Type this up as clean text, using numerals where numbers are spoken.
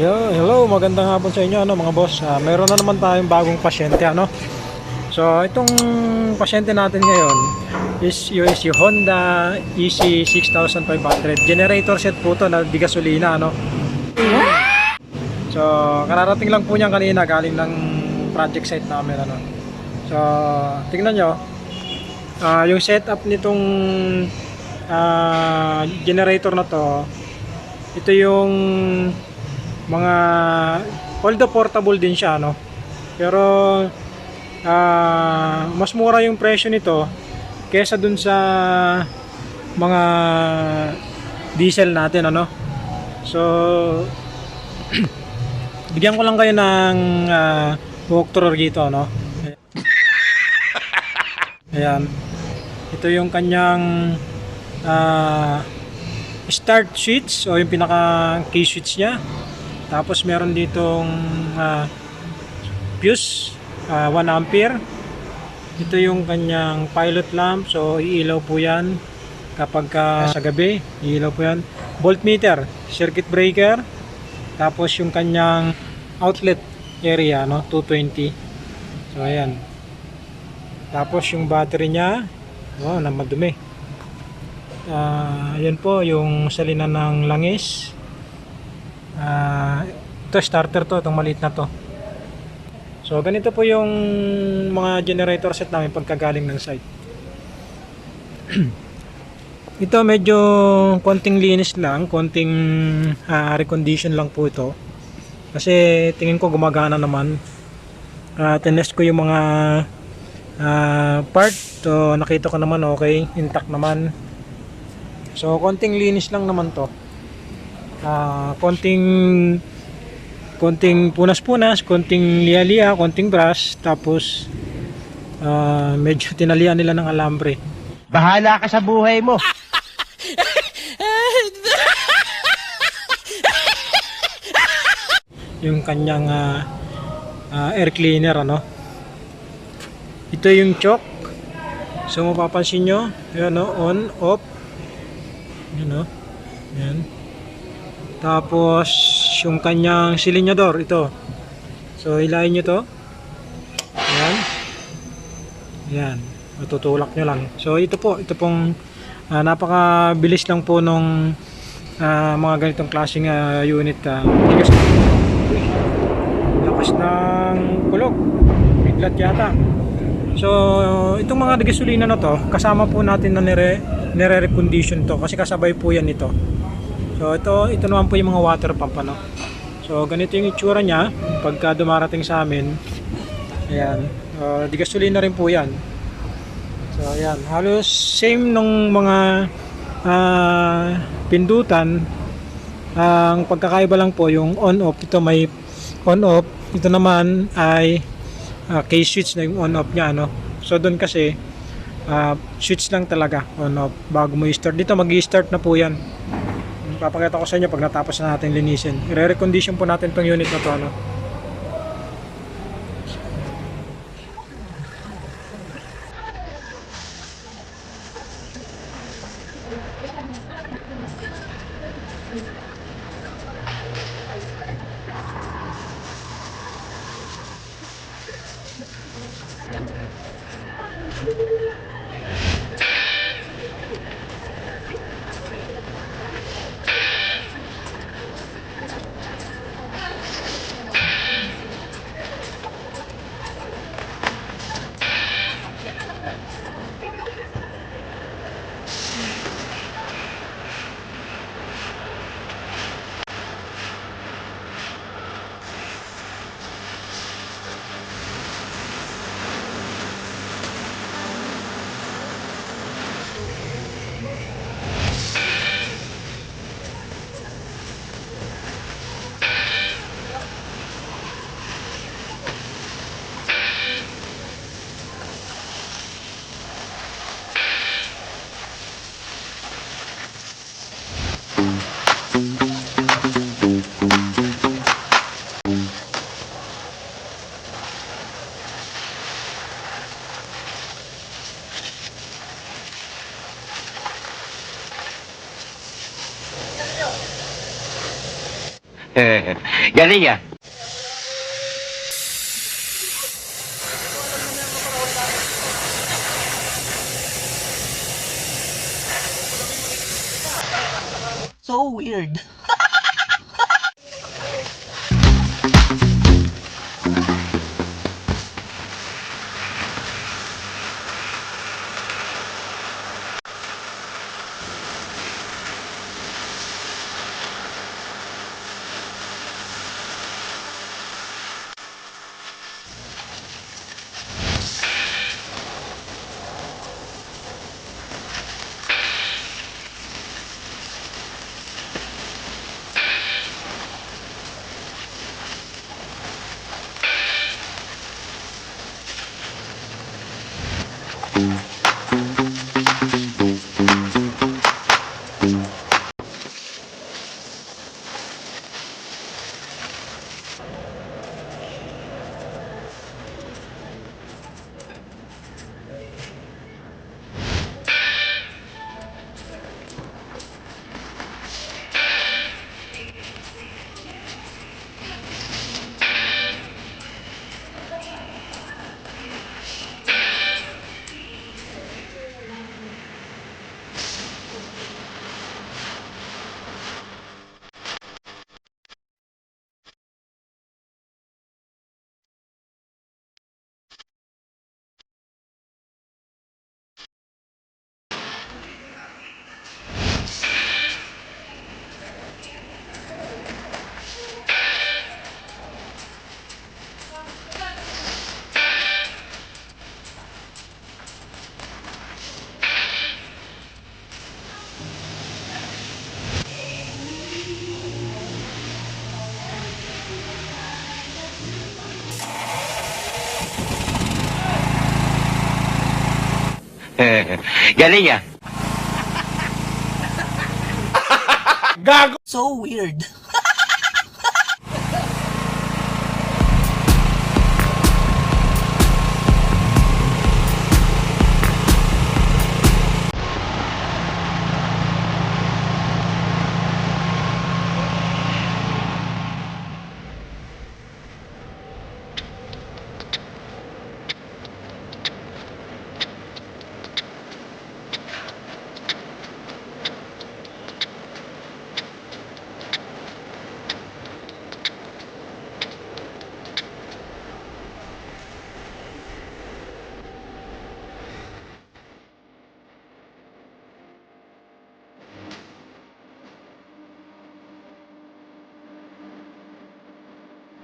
Hello, magandang hapon sa inyo mga boss. Meron na naman tayong bagong pasyente So, itong pasyente natin ngayon is yung Honda EC6500. Generator set po to na di gasolina So, kararating lang po niya kanina galing ng project site namin So, tingnan nyo. Yung setup nitong generator na to, ito yung mga although portable din siya pero mas mura yung presyo nito kaysa dun sa mga diesel natin so bigyan ko lang kayo ng walkthrough dito ayan, ito yung kanyang start switch o yung pinaka key switch nya. Tapos meron ditong fuse 1 ampere. Ito yung kanyang pilot lamp, so iilaw po yan kapag sa gabi, iilaw po yan. Voltmeter, circuit breaker, tapos yung kanyang outlet area 220. So ayan. Tapos yung battery nya, wow, na madumi. Yan po yung salinan ng langis. Ito starter to, itong maliit na to. So ganito po yung mga generator set namin pagkagaling ng site. Ito medyo konting linis lang, konting recondition lang po ito. Kasi tingin ko gumagana naman. Tinest ko yung mga part, so nakita ko naman okay, intact naman. So konting linis lang naman to. Konting punas-punas, konting liya-liya, konting brush, tapos medyo tinalian nila ng alambre. Bahala ka sa buhay mo. Yung kanyang air cleaner Ito yung choke. So mapapansin nyo, yun on, off. Yun yan. Tapos yung kanyang silinyador, ito. So hilahin nyo to. Yan. Yan. Matutulak nyo lang. So ito pong napakabilis lang po nung mga ganitong klaseng unit. Lakas ng kulog. Biglat yata. So itong mga gasolina na to, kasama po natin na nire-recondition to kasi kasabay po yan ito. So ito naman po yung mga water pump So ganito yung itsura niya pagka dumarating sa amin. Ayan, di gasolina rin po yan. So ayan, halos same nung mga pindutan. Ang pagkakaiba lang po yung on off. Ito may on off, ito naman ay key switch na yung on off niya So doon kasi switch lang talaga on off bago mo i-start. Dito mag-i-start na po yan. Papakita ko sa inyo pag natapos na natin linisin. I-recondition po natin tong unit na to Galing ah. So weird. Galing ah. So weird.